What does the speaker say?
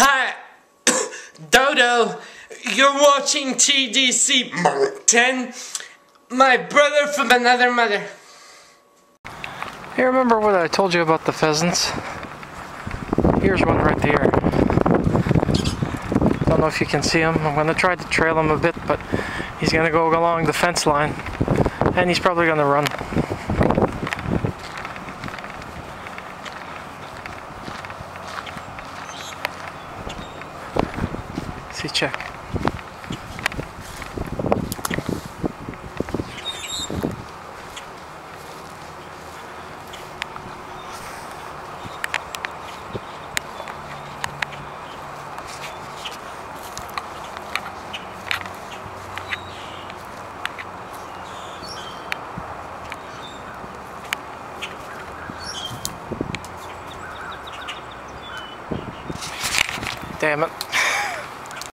Hi, Dodo. You're watching TDC 10, my brother from another mother. Hey, remember what I told you about the pheasants? Here's one right there. Don't know if you can see him. I'm going to try to trail him a bit, but he's going to go along the fence line, and he's probably going to run. See, check. Damn it.